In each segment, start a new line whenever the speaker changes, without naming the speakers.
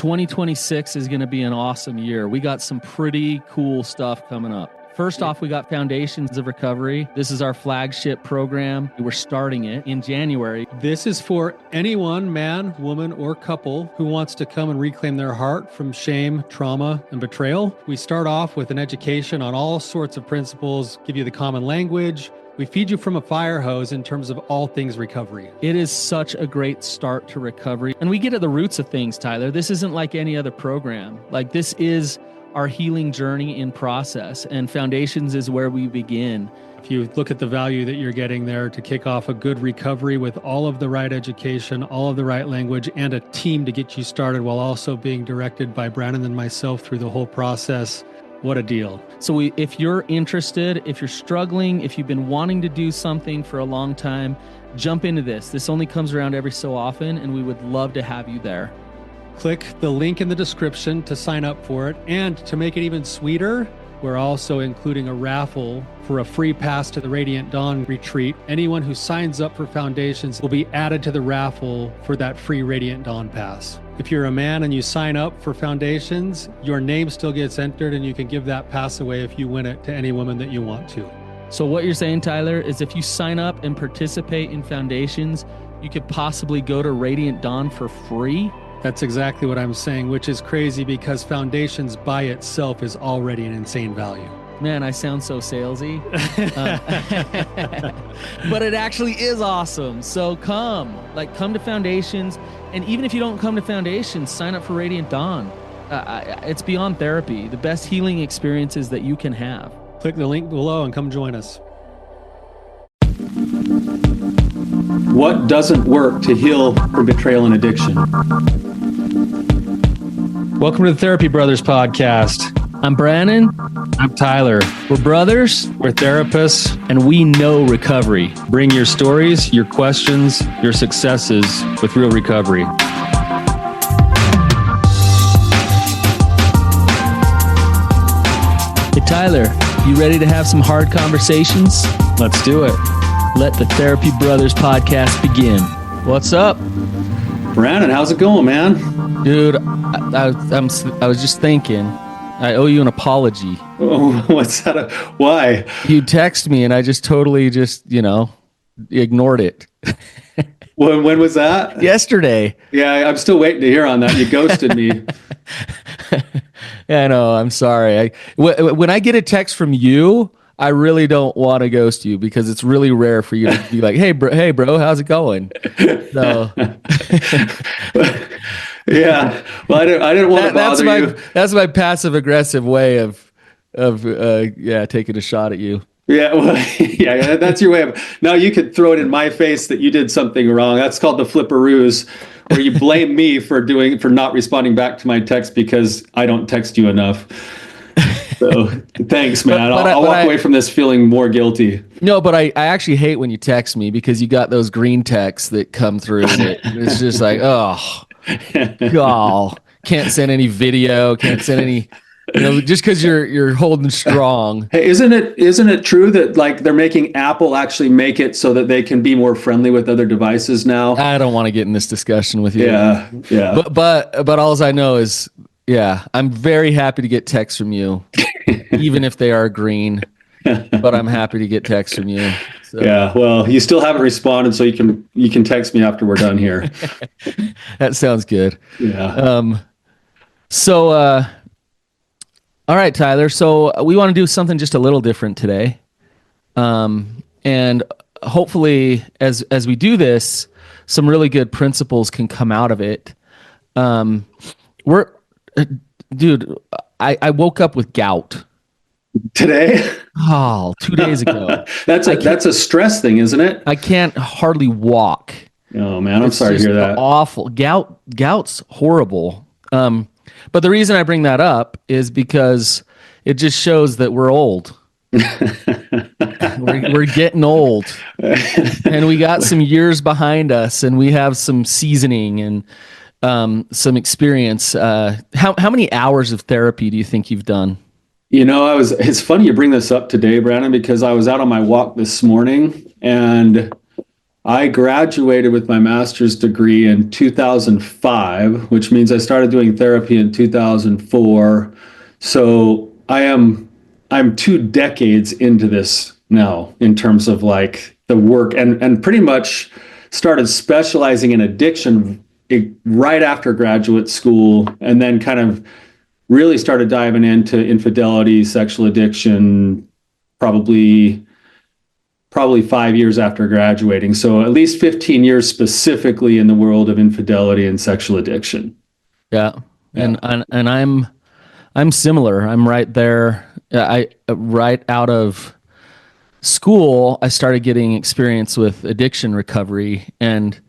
2026 is going to be an awesome year. We got some pretty cool stuff coming up. First off, we got Foundations of Recovery. This is our flagship program. We're starting it in January.
This is for anyone, man, woman, or couple who wants to come and reclaim their heart from shame, trauma, and betrayal. We start off with an education on all sorts of principles, give you the common language. We feed you from a fire hose in terms of all things recovery.
It is such a great start to recovery. And we get at the roots of things, Tyler. This isn't like any other program. Like, this is our healing journey in process, and Foundations is where we begin.
If you look at the value that you're getting there to kick off a good recovery with all of the right education, all of the right language, and a team to get you started while also being directed by Brannon and myself through the whole process, what a deal.
So if you're interested, if you're struggling, if you've been wanting to do something for a long time, jump into this. This only comes around every so often, and we would love to have you there.
Click the link in the description to sign up for it. And to make it even sweeter, we're also including a raffle for a free pass to the Radiant Dawn retreat. Anyone who signs up for Foundations will be added to the raffle for that free Radiant Dawn pass. If you're a man and you sign up for Foundations, your name still gets entered, and you can give that pass away if you win it to any woman that you want to.
So what you're saying, Tyler, is if you sign up and participate in Foundations, you could possibly go to Radiant Dawn for free?
That's exactly what I'm saying, which is crazy because Foundations by itself is already an insane value.
Man, I sound so salesy. But it actually is awesome. So come to Foundations. And even if you don't come to Foundations, sign up for Radiant Dawn. It's beyond therapy, the best healing experiences that you can have.
Click the link below and come join us. What doesn't work to heal from betrayal and addiction? Welcome to the Therapy Brothers podcast.
I'm Brannon.
I'm Tyler.
We're brothers.
We're therapists.
And we know recovery.
Bring your stories, your questions, your successes with real recovery.
Hey, Tyler, you ready to have some hard conversations?
Let's do it.
Let the Therapy Brothers podcast begin. What's up?
Brannon, how's it going, man?
Dude, I was just thinking, I owe you an apology.
Oh, what's that? Why?
You text me and I just totally ignored it.
When was that?
Yesterday.
Yeah, I'm still waiting to hear on that. You ghosted me.
Yeah, I know. I'm sorry. When I get a text from you, I really don't want to ghost you because it's really rare for you to be like, hey, bro, how's it going? So.
Yeah. Well, I didn't want to bother you.
That's my passive aggressive way of taking a shot at you.
Yeah. Well, yeah, that's your way of. Now you could throw it in my face that you did something wrong. That's called the flipperoos, where you blame me for not responding back to my text because I don't text you enough. So thanks, man. I'll walk away from this feeling more guilty.
No, but I actually hate when you text me because you got those green texts that come through. It's just like, oh, God, can't send any video, can't send any, just because you're holding strong.
Hey, isn't it true that like they're making Apple actually make it so that they can be more friendly with other devices now?
I don't want to get in this discussion with you.
Yeah.
But all I know is, yeah, I'm very happy to get texts from you, even if they are green. But I'm happy to get texts from you. So.
Yeah, well, you still haven't responded, so you can text me after we're done here.
That sounds good.
Yeah.
All right, Tyler. So we want to do something just a little different today, and hopefully, as we do this, some really good principles can come out of it. Dude, I woke up with gout.
Today?
Oh, 2 days ago.
That's a stress thing, isn't it?
I can't hardly walk.
Oh man, I'm sorry to hear that.
Awful. Gout's horrible. But the reason I bring that up is because it just shows that we're old. we're getting old, and we got some years behind us, and we have some seasoning and some experience. How many hours of therapy do you think you've done?
It's funny you bring this up today, Brannon, because I was out on my walk this morning and
I graduated with my master's degree in 2005, which means I started doing therapy in 2004. So I'm 2 decades into this now in terms of like the work, and pretty much started specializing in addiction right after graduate school, and then kind of really started diving into infidelity, sexual addiction, probably 5 years after graduating. So at least 15 years specifically in the world of infidelity and sexual addiction.
Yeah. And I'm similar. I'm right there. I right out of school, I started getting experience with addiction recovery, and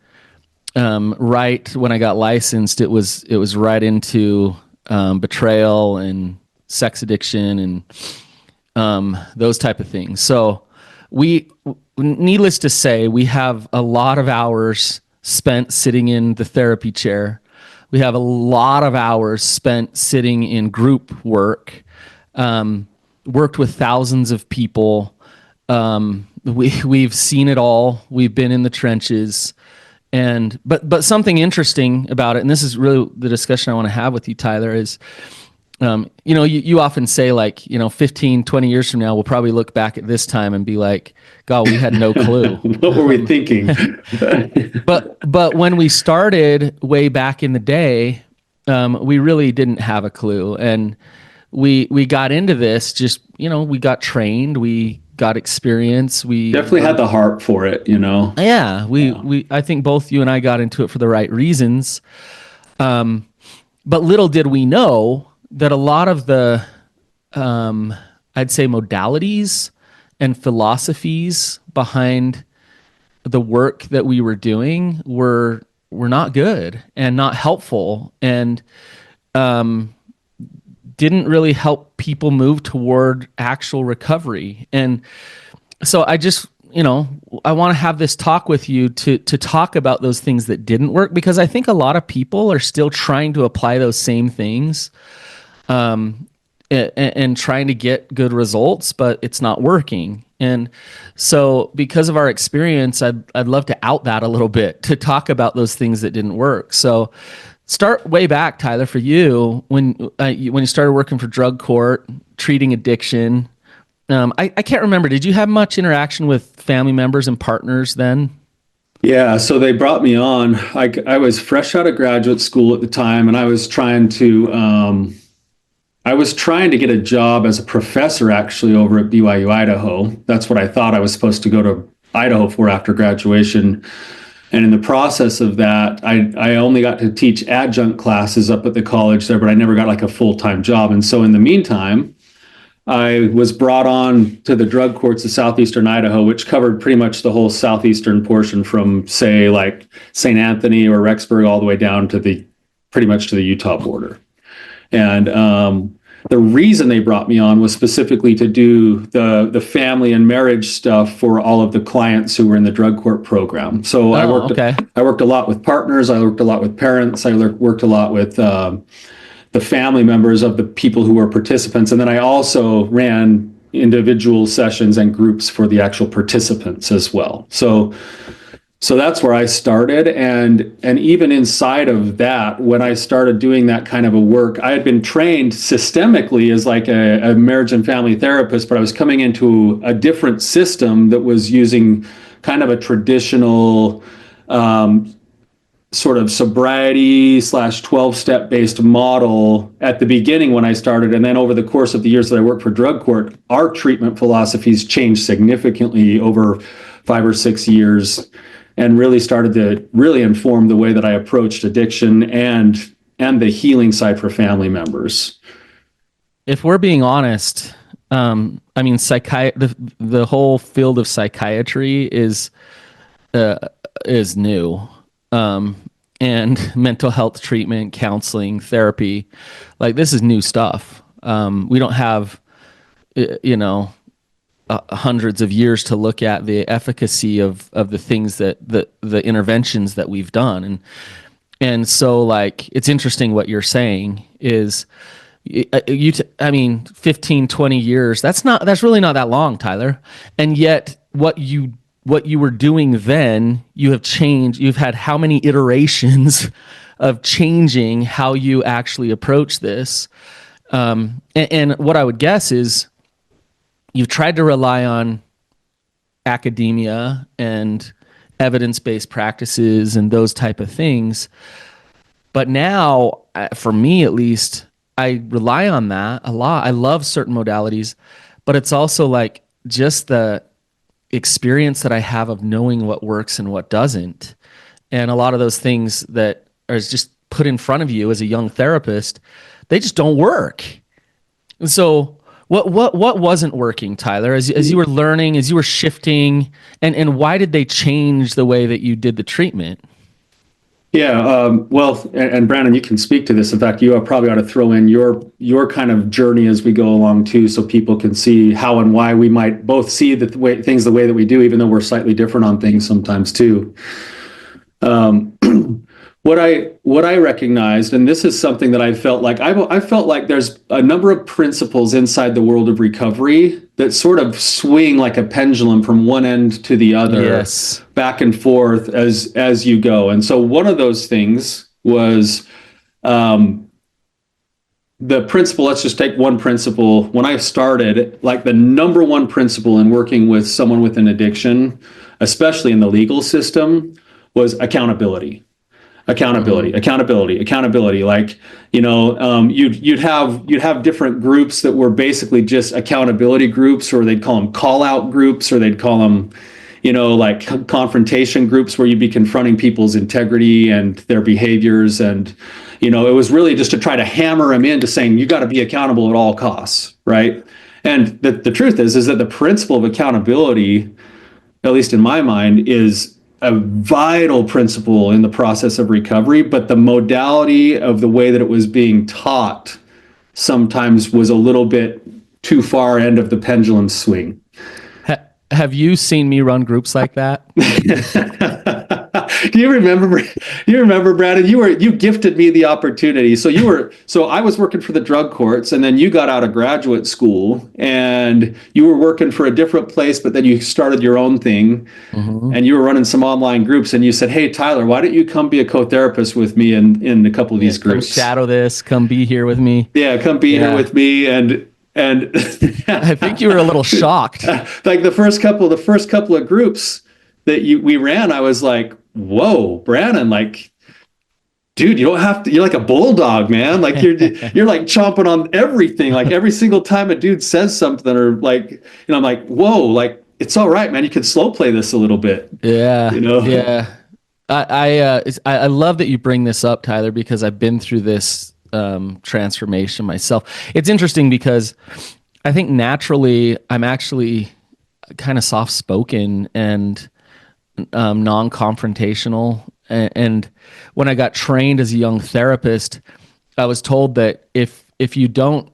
right when I got licensed, it was right into betrayal and sex addiction and those type of things. So needless to say, we have a lot of hours spent sitting in the therapy chair. We have a lot of hours spent sitting in group work, worked with thousands of people. We've seen it all. We've been in the trenches. But something interesting about it, and this is really the discussion I want to have with you, Tyler, is, you often say, like, 15, 20 years from now, we'll probably look back at this time and be like, God, we had no clue.
What were we thinking?
But when we started way back in the day, we really didn't have a clue. And we got into this just, we got trained, we got experience. We
definitely had the heart for it,
Yeah, I think both you and I got into it for the right reasons. But little did we know that a lot of the, I'd say, modalities and philosophies behind the work that we were doing were not good and not helpful, and didn't really help people move toward actual recovery. And so I just, I want to have this talk with you to talk about those things that didn't work, because I think a lot of people are still trying to apply those same things, and trying to get good results, but it's not working. And so because of our experience, I'd love to out that a little bit, to talk about those things that didn't work. So start way back, Tyler, for you, when you started working for drug court, treating addiction. I can't remember. Did you have much interaction with family members and partners then?
Yeah, so they brought me on. I was fresh out of graduate school at the time, and I was trying to get a job as a professor, actually, over at BYU, Idaho. That's what I thought I was supposed to go to Idaho for after graduation. And in the process of that, I only got to teach adjunct classes up at the college there, but I never got like a full-time job. And so in the meantime, I was brought on to the drug courts of southeastern Idaho, which covered pretty much the whole southeastern portion from, say, like St. Anthony or Rexburg all the way down to pretty much to the Utah border. And the reason they brought me on was specifically to do the family and marriage stuff for all of the clients who were in the drug court program. So I worked a lot with partners. I worked a lot with parents. I worked a lot with the family members of the people who were participants. And then I also ran individual sessions and groups for the actual participants as well. So that's where I started. And even inside of that, when I started doing that kind of a work, I had been trained systemically as like a marriage and family therapist, but I was coming into a different system that was using kind of a traditional sort of sobriety / 12-step based model at the beginning when I started. And then over the course of the years that I worked for drug court, our treatment philosophies changed significantly over 5 or 6 years, and really started to really inform the way that I approached addiction and the healing side for family members.
If we're being honest, I mean, the whole field of psychiatry is new. And mental health treatment, counseling, therapy, like this is new stuff. We don't have, hundreds of years to look at the efficacy of the things that the interventions that we've done. And so, like, it's interesting what you're saying is, 15, 20 years, that's really not that long, Tyler. And yet what you what you were doing then, you have changed. You've had how many iterations of changing how you actually approach this? And what I would guess is you've tried to rely on academia and evidence-based practices and those type of things. But now, for me at least, I rely on that a lot. I love certain modalities, but it's also like just the experience that I have of knowing what works and what doesn't. And a lot of those things that are just put in front of you as a young therapist, they just don't work. And so what wasn't working, Tyler, as you were learning, as you were shifting, and why did they change the way that you did the treatment?
Yeah, well, and Brannon, you can speak to this. In fact, you probably ought to throw in your kind of journey as we go along too, so people can see how and why we might both see the way that we do, even though we're slightly different on things sometimes too. What I recognized, and this is something that I felt like there's a number of principles inside the world of recovery that sort of swing like a pendulum from one end to the other,
Yes,
back and forth as you go. And so one of those things was the principle. Let's just take one principle. When I started, like the number one principle in working with someone with an addiction, especially in the legal system, was accountability. Accountability. Like, you'd have different groups that were basically just accountability groups, or they'd call them call out groups, or they'd call them, like confrontation groups, where you'd be confronting people's integrity and their behaviors. And, it was really just to try to hammer them into saying, you got to be accountable at all costs. Right. And the truth is that the principle of accountability, at least in my mind, is a vital principle in the process of recovery, but the modality of the way that it was being taught sometimes was a little bit too far end of the pendulum swing.
Have you seen me run groups like that?
Do you remember, Brandon? You gifted me the opportunity. So I was working for the drug courts, and then you got out of graduate school and you were working for a different place, but then you started your own thing, and you were running some online groups, and you said, "Hey, Tyler, why don't you come be a co-therapist with me in a couple of these groups?
Come shadow this, come be here with me."
Yeah, come be here with me. And
I think you were a little shocked.
Like the first couple of groups that we ran, I was like, whoa, Brannon, like, dude, you don't have to, you're like a bulldog, man. Like you're like chomping on everything. Like every single time a dude says something, or like, I'm like, whoa, like, it's all right, man. You can slow play this a little bit.
Yeah. Yeah. I love that you bring this up, Tyler, because I've been through this transformation myself. It's interesting because I think naturally I'm actually kind of soft-spoken and non-confrontational. And when I got trained as a young therapist, I was told that if you don't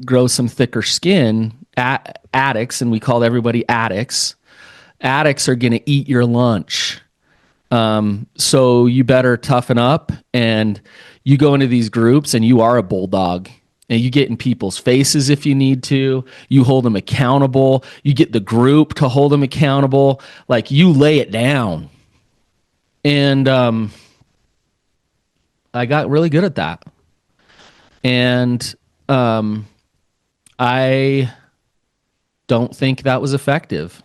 grow some thicker skin, addicts, and we called everybody addicts are going to eat your lunch. So you better toughen up, and you go into these groups and you are a bulldog, and you get in people's faces if you need to. You hold them accountable. You get the group to hold them accountable. Like, you lay it down. And I got really good at that. And I don't think that was effective.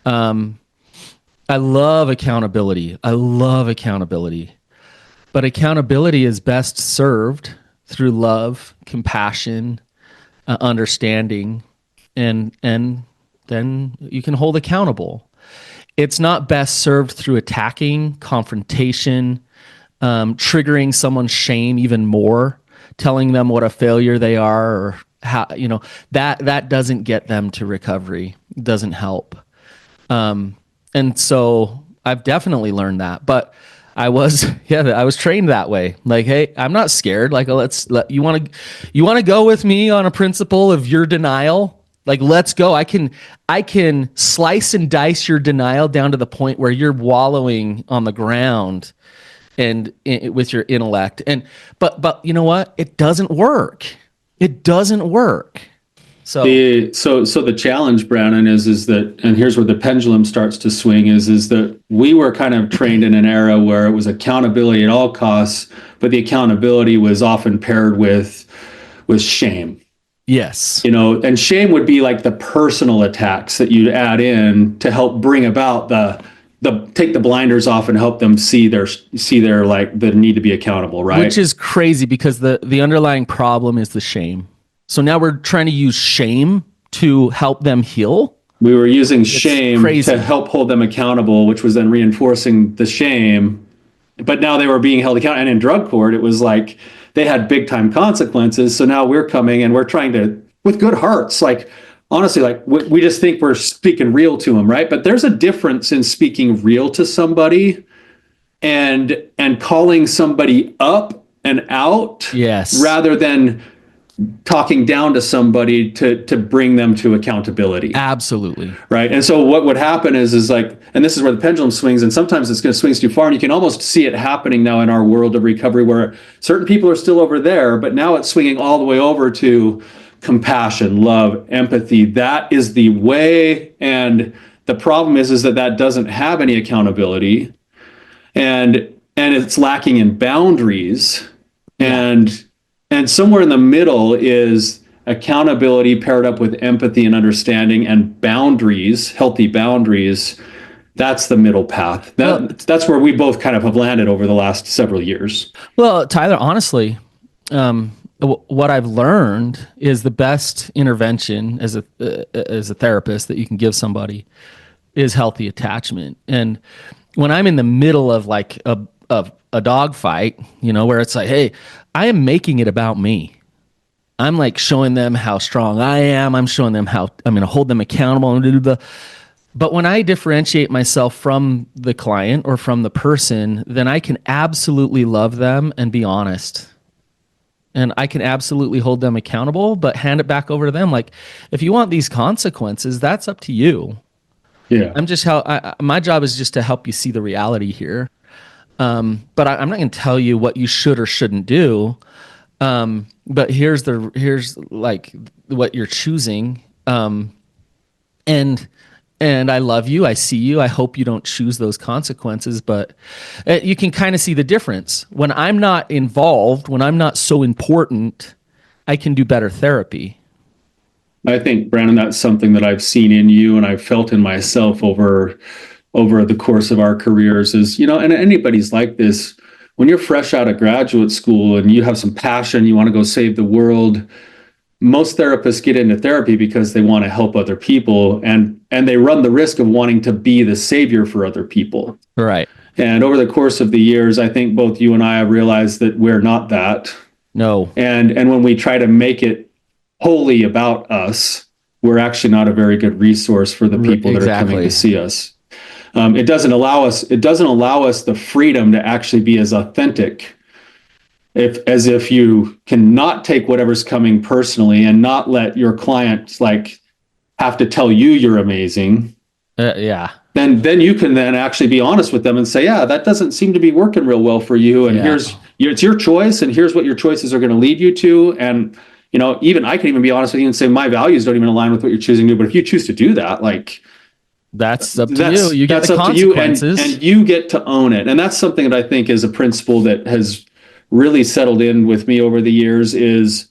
I love accountability. But accountability is best served through love, compassion, understanding, and then you can hold accountable. It's not best served through attacking, confrontation, triggering someone's shame even more, telling them what a failure they are, or how, that doesn't get them to recovery. It doesn't help. And so I've definitely learned that, but I was trained that way. Like, hey, I'm not scared. Like, you want to go with me on a principle of your denial? Like, let's go. I can slice and dice your denial down to the point where you're wallowing on the ground and with your intellect. But you know what? It doesn't work. It doesn't work. So
So the challenge, Brannon, is that, and here's where the pendulum starts to swing, is that we were kind of trained in an era where it was accountability at all costs, but the accountability was often paired with shame.
yes,
And shame would be like the personal attacks that you'd add in to help bring about the take the blinders off and help them see their like the need to be accountable, right?
which is crazy because the underlying problem is the shame. So now we're trying to use shame to help them heal.
We were using shame
crazy.
to help hold them accountable, which was then reinforcing the shame. But now they were being held accountable. And in drug court, it was like they had big time consequences. So now we're coming and we're trying to, with good hearts, like honestly, like we just think we're speaking real to them, right? But there's a difference in speaking real to somebody and calling somebody up and out,
Yes,
rather than talking down to somebody to bring them to accountability.
absolutely.
Right. And so what would happen is like, and this is where the pendulum swings, and sometimes it's going to swing too far. And you can almost see it happening now in our world of recovery, where certain people are still over there, but now it's swinging all the way over to compassion, love, empathy. That is the way. And the problem is that doesn't have any accountability, and it's lacking in boundaries. And somewhere in the middle is accountability paired up with empathy and understanding and boundaries, healthy boundaries. That's the middle path. That's where we both kind of have landed over the last several years.
Well, Tyler, honestly, what I've learned is the best intervention as a therapist that you can give somebody is healthy attachment. And when I'm in the middle of like a dog fight, where it's like, hey, I am making it about me. I'm like showing them how strong I am. I'm showing them how I'm going to hold them accountable. But when I differentiate myself from the client or from the person, then I can absolutely love them and be honest. And I can absolutely hold them accountable, but hand it back over to them. Like, if you want these consequences, that's up to you.
Yeah.
My job is just to help you see the reality here. But I'm not going to tell you what you should or shouldn't do. But here's like what you're choosing. And I love you. I see you. I hope you don't choose those consequences, but you can kind of see the difference. When I'm not involved, when I'm not so important, I can do better therapy.
I think, Brannon, that's something that I've seen in you and I've felt in myself over the course of our careers is, and anybody's like this, when you're fresh out of graduate school and you have some passion, you want to go save the world. Most therapists get into therapy because they want to help other people, and they run the risk of wanting to be the savior for other people.
Right.
And over the course of the years, I think both you and I have realized that we're not that.
No.
And when we try to make it wholly about us, we're actually not a very good resource for the people that are coming to see us. It doesn't allow us the freedom to actually be as authentic as if you cannot take whatever's coming personally and not let your clients like have to tell you you're amazing.
Yeah.
Then you can then actually be honest with them and say, yeah, that doesn't seem to be working real well for you. And it's your choice, and here's what your choices are going to lead you to. And, even I can even be honest with you and say my values don't even align with what you're choosing to do. But if you choose to do that, like,
that's up to you. You get the consequences.
And you get to own it. And that's something that I think is a principle that has really settled in with me over the years, is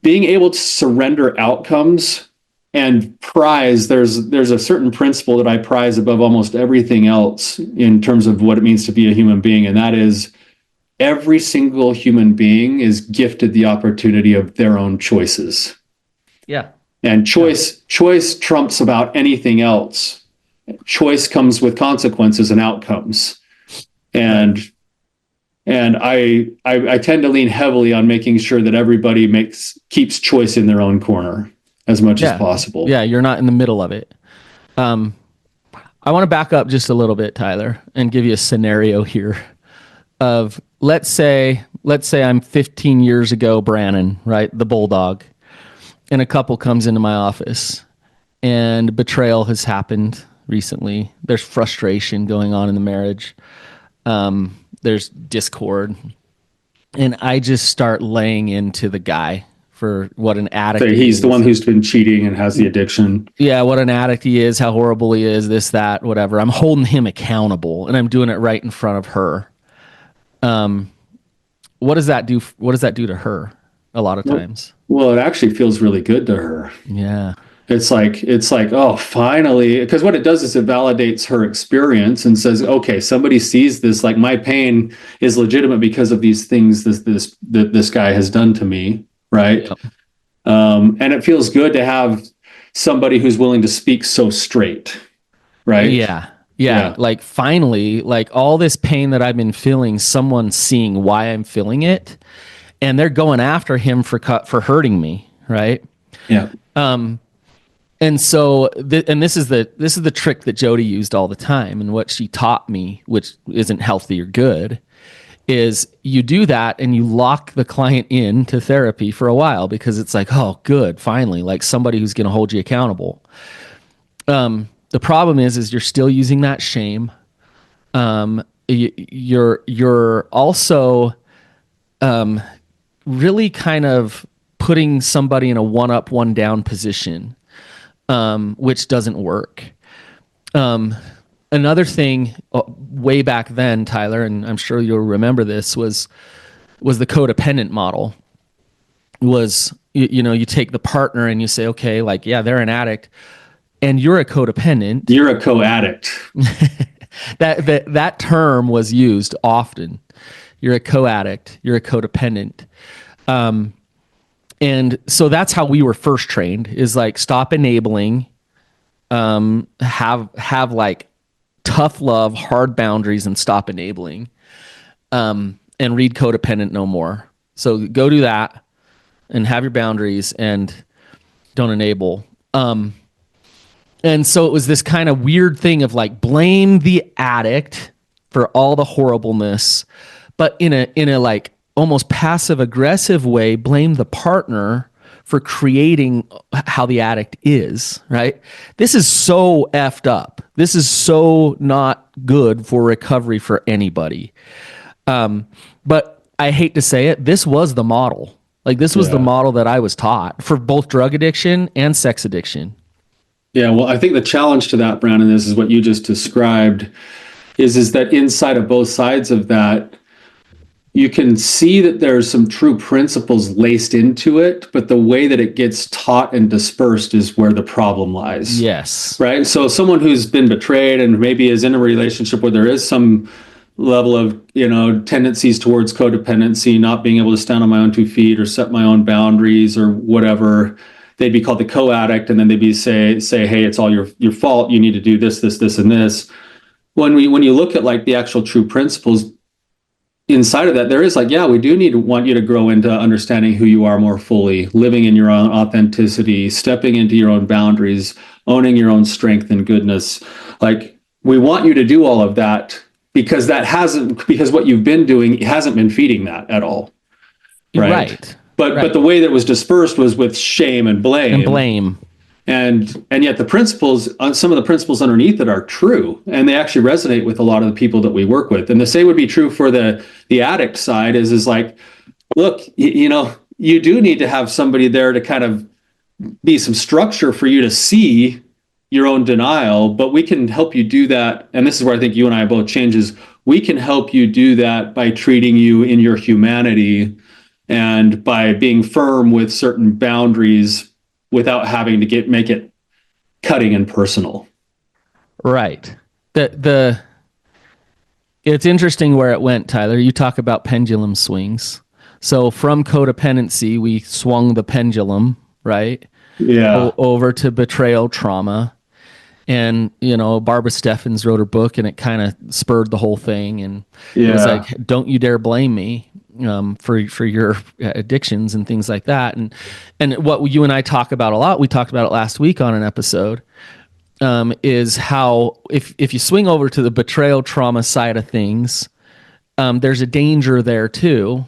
being able to surrender outcomes and prize. There's a certain principle that I prize above almost everything else in terms of what it means to be a human being. And that is, every single human being is gifted the opportunity of their own choices.
Yeah.
And choice trumps about anything else. Choice comes with consequences and outcomes. And I tend to lean heavily on making sure that everybody keeps choice in their own corner as much as possible.
Yeah, you're not in the middle of it. I want to back up just a little bit, Tyler, and give you a scenario here of let's say I'm 15 years ago, Brannon, right? The bulldog. And a couple comes into my office, and betrayal has happened recently. There's frustration going on in the marriage. There's discord. And I just start laying into the guy for what an addict
So
he
he's
is.
the one who's been cheating and has the addiction.
Yeah, what an addict he is, how horrible he is, this, that, whatever. I'm holding him accountable, and I'm doing it right in front of her. What does that do? What does that do to her? A lot of times.
Well, it actually feels really good to her.
Yeah.
It's like, oh, finally, because what it does is it validates her experience and says, okay, somebody sees this, like my pain is legitimate because of these things this guy has done to me, right?
Yep.
And it feels good to have somebody who's willing to speak so straight, right?
Yeah. Like finally, like all this pain that I've been feeling, someone seeing why I'm feeling it, and they're going after him for hurting me, right?
Yeah.
And so, this is the trick that Jody used all the time, and what she taught me, which isn't healthy or good, is you do that and you lock the client into therapy for a while because it's like, oh, good, finally, like somebody who's going to hold you accountable. The problem is you're still using that shame. You're also really kind of putting somebody in a one up, one down position. Which doesn't work. Another thing way back then, Tyler, and I'm sure you'll remember this, was the codependent model. You take the partner and you say, okay, like, yeah, they're an addict and you're a codependent.
You're a co-addict.
That term was used often. You're a co-addict, you're a codependent. And so that's how we were first trained, is like stop enabling, have like tough love, hard boundaries, and stop enabling, and read codependent no more. So go do that and have your boundaries and don't enable. And so it was this kind of weird thing of like blame the addict for all the horribleness, but in a like almost passive aggressive way, blame the partner for creating how the addict is, right? This is so effed up. This is so not good for recovery for anybody. But I hate to say it, this was the model. Like this was the model that I was taught for both drug addiction and sex addiction.
Yeah, well, I think the challenge to that, Brannon, is what you just described, is that inside of both sides of that, you can see that there's some true principles laced into it, but the way that it gets taught and dispersed is where the problem lies.
Yes.
Right? So someone who's been betrayed and maybe is in a relationship where there is some level of, tendencies towards codependency, not being able to stand on my own 2 feet or set my own boundaries or whatever, they'd be called the co-addict, and then they'd be say, hey, it's all your fault. You need to do this, and this. When you look at like the actual true principles, inside of that, there is like, yeah, we do want you to grow into understanding who you are more fully, living in your own authenticity, stepping into your own boundaries, owning your own strength and goodness. Like, we want you to do all of that because because what you've been doing hasn't been feeding that at all. Right. But the way that was dispersed was with shame and blame. And yet the principles, some of the principles underneath it are true, and they actually resonate with a lot of the people that we work with. And the same would be true for the addict side is like, look, you do need to have somebody there to kind of be some structure for you to see your own denial, but we can help you do that. And this is where I think you and I both change, is we can help you do that by treating you in your humanity and by being firm with certain boundaries without having to make it cutting and personal.
Right. It's interesting where it went, Tyler. You talk about pendulum swings. So from codependency, we swung the pendulum, right?
Yeah.
Over to betrayal trauma. And, Barbara Steffens wrote her book and it kind of spurred the whole thing. And it was like, don't you dare blame me for your addictions and things like that. And what you and I talk about a lot, we talked about it last week on an episode, is how if you swing over to the betrayal trauma side of things, there's a danger there too,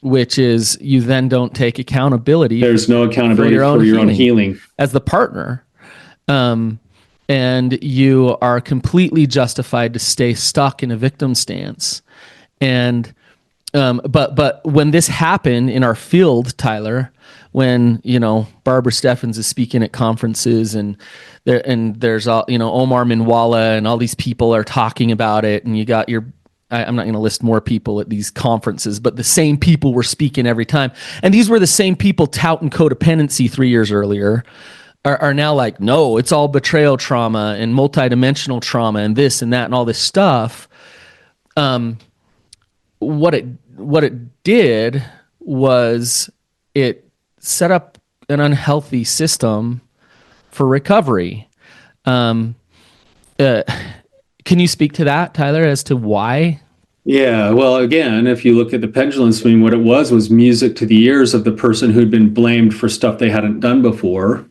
which is you then don't take accountability.
There's no accountability for your own healing
as the partner. And you are completely justified to stay stuck in a victim stance. And But when this happened in our field, Tyler, when Barbara Steffens is speaking at conferences, and there's all Omar Minwala and all these people are talking about it, and you got I'm not going to list more people at these conferences, but the same people were speaking every time, and these were the same people touting codependency 3 years earlier. Are now like, no, it's all betrayal trauma and multidimensional trauma and this and that and all this stuff. What it did was it set up an unhealthy system for recovery. Can you speak to that, Tyler, as to why?
Yeah, well, again, if you look at the pendulum swing, what it was music to the ears of the person who'd been blamed for stuff they hadn't done before.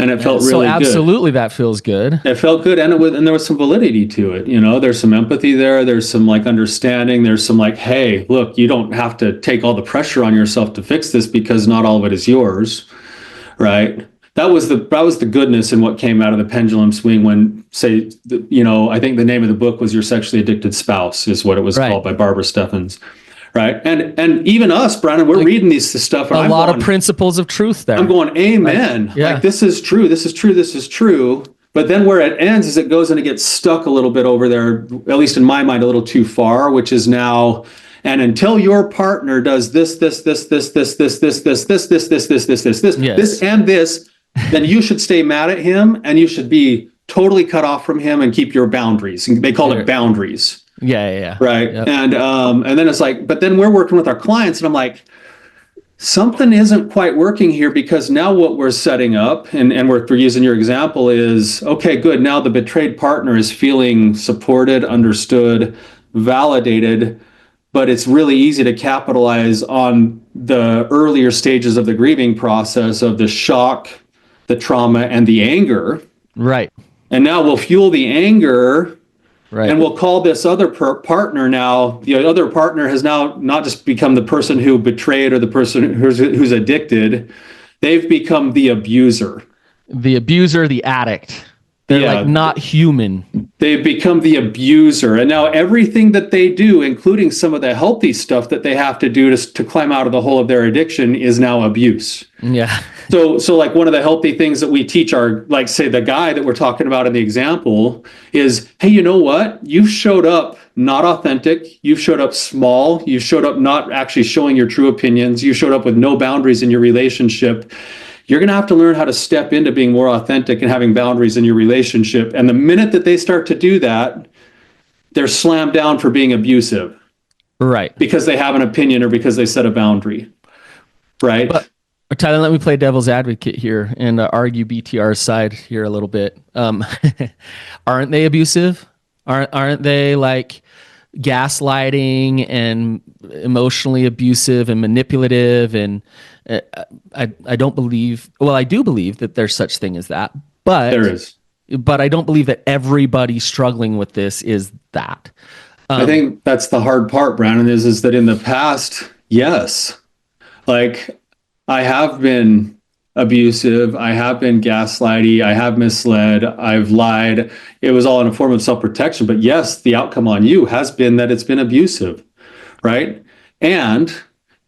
And it felt really good. So
absolutely, that feels good.
It felt good, and there was some validity to it. There's some empathy there. There's some understanding. There's some hey, look, you don't have to take all the pressure on yourself to fix this because not all of it is yours, right? That was the goodness in what came out of the pendulum swing when, say, I think the name of the book was Your Sexually Addicted Spouse is what it was called by Barbara Steffens. Right. And even us, Brannon, we're reading this stuff. And
a lot of principles of truth there.
I'm going, amen. This is true. This is true. This is true. But then where it ends is it goes and it gets stuck a little bit over there, at least in my mind, a little too far, which is now, and until your partner does this, and this, then you should stay mad at him and you should be totally cut off from him and keep your boundaries. They call it boundaries.
Yeah.
Right.
Yep.
And then it's but then we're working with our clients and I'm like, something isn't quite working here, because now what we're setting up, and we're using your example, is, okay, good. Now the betrayed partner is feeling supported, understood, validated, but it's really easy to capitalize on the earlier stages of the grieving process of the shock, the trauma, and the anger.
Right.
And now we'll fuel the anger.
Right.
And we'll call this other partner now, the other partner has now not just become the person who betrayed or the person who's addicted. They've become the abuser.
The abuser, the addict. They're not human.
They've become the abuser. And now everything that they do, including some of the healthy stuff that they have to do to climb out of the hole of their addiction, is now abuse.
Yeah.
So one of the healthy things that we teach our, say the guy that we're talking about in the example is, hey, you know what? You've showed up not authentic. You've showed up small. You showed up not actually showing your true opinions. You showed up with no boundaries in your relationship. You're going to have to learn how to step into being more authentic and having boundaries in your relationship. And the minute that they start to do that, they're slammed down for being abusive.
Right. Because
they have an opinion or because they set a boundary. Right.
But Tyler, let me play devil's advocate here and argue BTR's side here a little bit. Aren't they abusive? Aren't they gaslighting and emotionally abusive and manipulative? And I don't believe, well, I do believe that there's such thing as that, but
there is.
But I don't believe that everybody struggling with this is that.
I think that's the hard part, Brannon, is that in the past, yes, I have been abusive, I have been gaslighty, I have misled, I've lied. It was all in a form of self-protection. But yes, the outcome on you has been that it's been abusive, right? And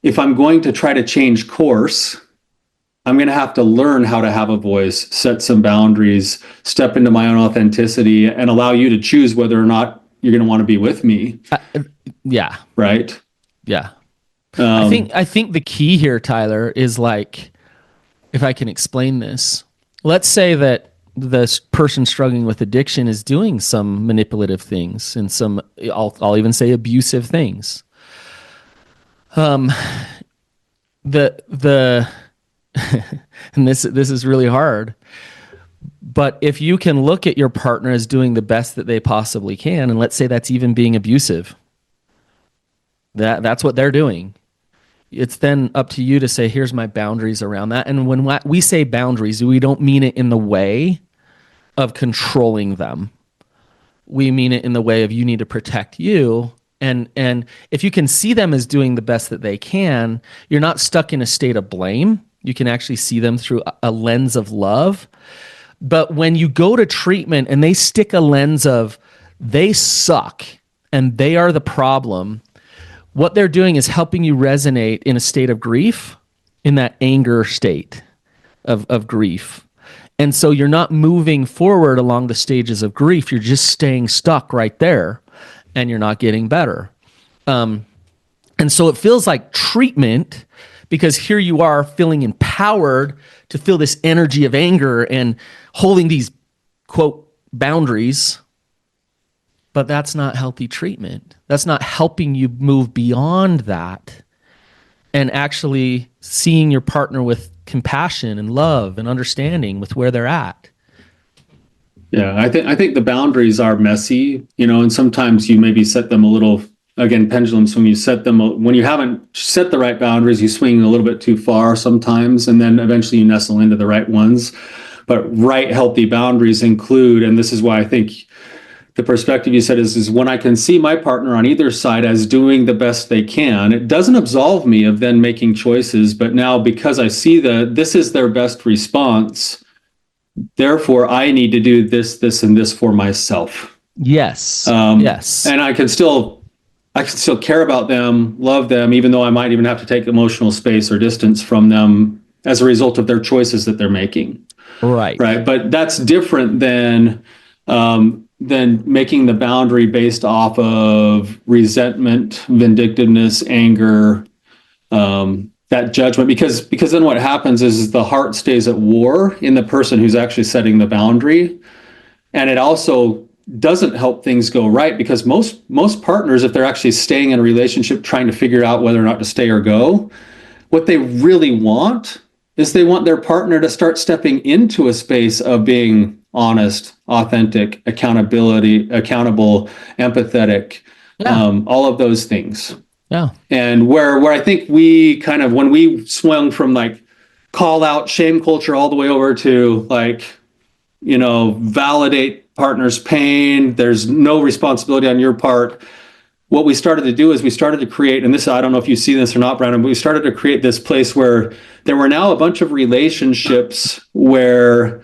if I'm going to try to change course, I'm going to have to learn how to have a voice, set some boundaries, step into my own authenticity, and allow you to choose whether or not you're going to want to be with me.
Yeah.
Right?
Yeah. I think the key here, Tyler, is if I can explain this, let's say that the person struggling with addiction is doing some manipulative things and some, I'll even say abusive things. And this is really hard, but if you can look at your partner as doing the best that they possibly can, and let's say that's even being abusive, that's what they're doing. It's then up to you to say, here's my boundaries around that. And when we say boundaries, we don't mean it in the way of controlling them. We mean it in the way of, you need to protect you. And if you can see them as doing the best that they can, you're not stuck in a state of blame. You can actually see them through a lens of love. But when you go to treatment and they stick a lens of they suck and they are the problem, what they're doing is helping you resonate in a state of grief, in that anger state of grief. And so you're not moving forward along the stages of grief. You're just staying stuck right there, and you're not getting better. And so it feels like treatment, because here you are feeling empowered to feel this energy of anger and holding these, quote, boundaries. But that's not healthy treatment. That's not helping you move beyond that and actually seeing your partner with compassion and love and understanding with where they're at.
Yeah, I think the boundaries are messy, and sometimes you maybe set them a little, again, pendulum swing. You set them, when you haven't set the right boundaries, you swing a little bit too far sometimes, and then eventually you nestle into the right ones. But right healthy boundaries include, and this is why I think the perspective you said is when I can see my partner on either side as doing the best they can, it doesn't absolve me of then making choices. But now, because I see this is their best response, therefore I need to do this, this, and this for myself.
Yes.
Yes. And I can still care about them, love them, even though I might even have to take emotional space or distance from them as a result of their choices that they're making.
Right.
Right. But that's different than making the boundary based off of resentment, vindictiveness, anger, that judgment, because then what happens is the heart stays at war in the person who's actually setting the boundary. And it also doesn't help things go right, because most partners, if they're actually staying in a relationship trying to figure out whether or not to stay or go, what they really want is they want their partner to start stepping into a space of being honest, authentic, accountable, empathetic, all of those things.
Yeah.
And where I think we kind of, when we swung from like call out shame culture all the way over to like, validate partner's pain, there's no responsibility on your part. What we started to do is we started to create, and this, I don't know if you see this or not, Brannon, but we started to create this place where there were now a bunch of relationships where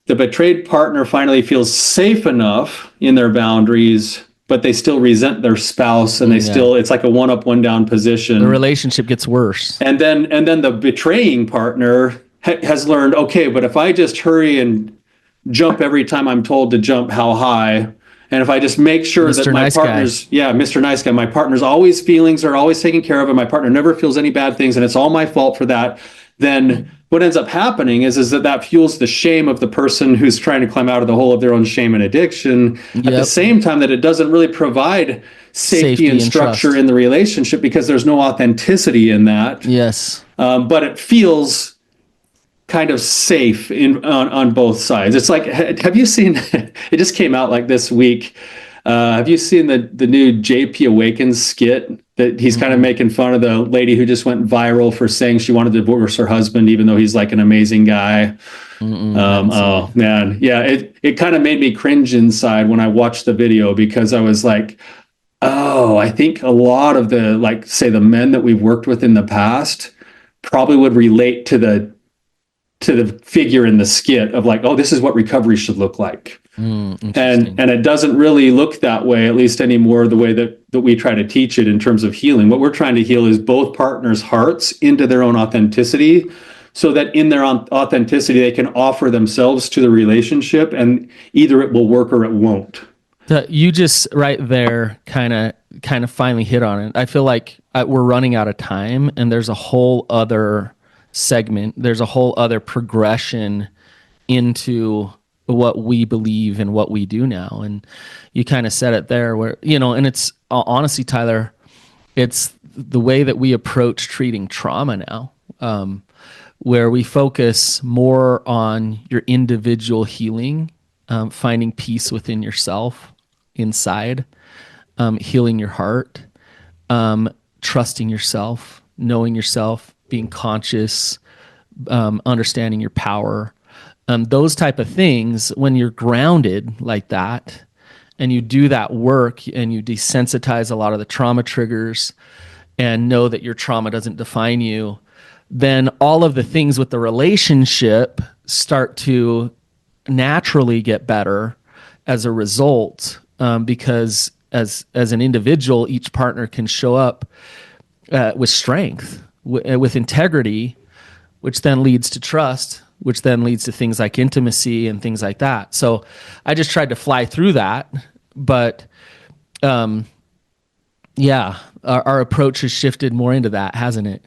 the betrayed partner finally feels safe enough in their boundaries, but they still resent their spouse, and it's like a one up, one down position.
The relationship gets worse.
And then the betraying partner has learned, okay, but if I just hurry and jump every time I'm told to jump, how high, and if I just make sure that my partner's, Mr. Nice Guy, my partner's always feelings are always taken care of, and my partner never feels any bad things, and it's all my fault for that, then what ends up happening is that fuels the shame of the person who's trying to climb out of the hole of their own shame and addiction. At the same time that it doesn't really provide safety and structure in the relationship, because there's no authenticity in that.
Yes.
But it feels kind of safe on both sides. It's like, have you seen, it just came out like this week. Have you seen the new JP Awakens skit that he's kind of making fun of the lady who just went viral for saying she wanted to divorce her husband, even though he's like an amazing guy? Oh man. Yeah. It kind of made me cringe inside when I watched the video, because I was like, oh, I think a lot of the, like, say the men that we've worked with in the past probably would relate to the figure in the skit of like, oh, this is what recovery should look like. And it doesn't really look that way, at least anymore, the way that we try to teach it in terms of healing. What we're trying to heal is both partners' hearts into their own authenticity, so that in their authenticity, they can offer themselves to the relationship, and either it will work or it won't.
You just right there kind of finally hit on it. I feel like we're running out of time, and there's a whole other segment, there's a whole other progression into what we believe and what we do now. And you kind of said it there, where, and it's honestly, Tyler, it's the way that we approach treating trauma now, where we focus more on your individual healing, finding peace within yourself, inside, healing your heart, trusting yourself, knowing yourself, being conscious, understanding your power, those type of things. When you're grounded like that, and you do that work, and you desensitize a lot of the trauma triggers, and know that your trauma doesn't define you, then all of the things with the relationship start to naturally get better as a result, because as an individual, each partner can show up with strength, with integrity, which then leads to trust, which then leads to things like intimacy and things like that. So I just tried to fly through that, but our approach has shifted more into that, hasn't it?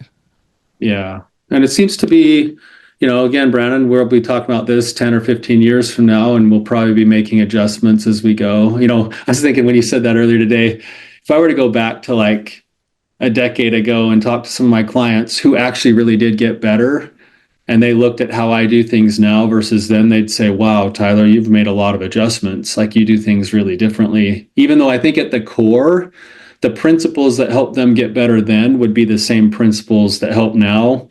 Yeah. And it seems to be, again, Brannon, we'll be talking about this 10 or 15 years from now, and we'll probably be making adjustments as we go. I was thinking when you said that earlier today, if I were to go back to like a decade ago and talk to some of my clients who actually really did get better, and they looked at how I do things now versus then, they'd say, wow, Tyler, you've made a lot of adjustments. Like, you do things really differently, even though I think at the core, the principles that helped them get better then would be the same principles that help now.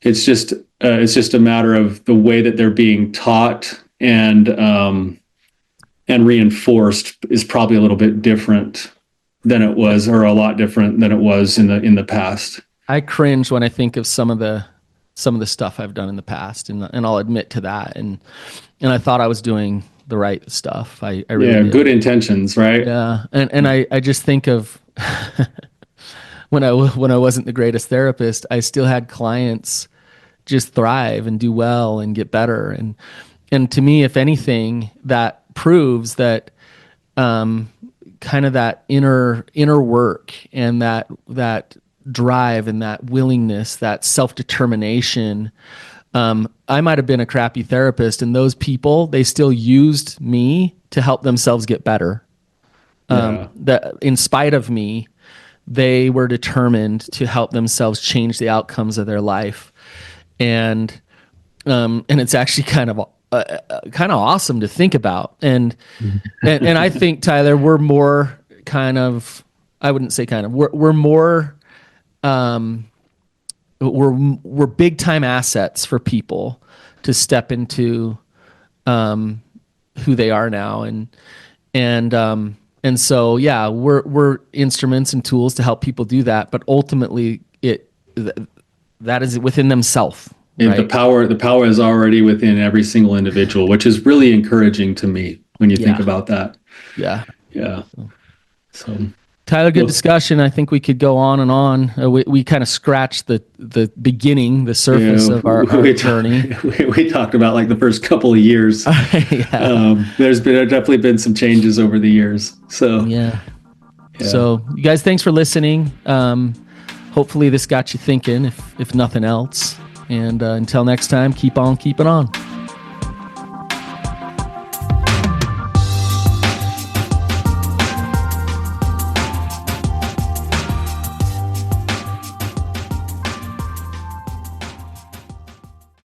It's just a matter of the way that they're being taught and reinforced is probably a little bit different than it was, or a lot different than it was in the past.
I cringe when I think of some of the stuff I've done in the past, and I'll admit to that. And I thought I was doing the right stuff. I really did.
Good intentions, right?
Yeah, and I just think of when I wasn't the greatest therapist, I still had clients just thrive and do well and get better. And to me, if anything, that proves that kind of that inner work and that drive and that willingness, that self-determination. I might have been a crappy therapist, and those people, they still used me to help themselves get better. That in spite of me, they were determined to help themselves change the outcomes of their life. And it's actually kind of awesome to think about. And I think, Tyler, we're more we're more we're big time assets for people to step into who they are now, and so we're instruments and tools to help people do that, but ultimately that is within themselves. Right?
The power is already within every single individual, which is really encouraging to me when you think about that.
Yeah.
So
Tyler, good discussion. I think we could go on and on. We kind of scratched the beginning, the surface of our journey.
We talked about like the first couple of years. There's definitely been some changes over the years. So
yeah. So you guys, thanks for listening. Hopefully this got you thinking, if nothing else. And until next time, keep on keeping on.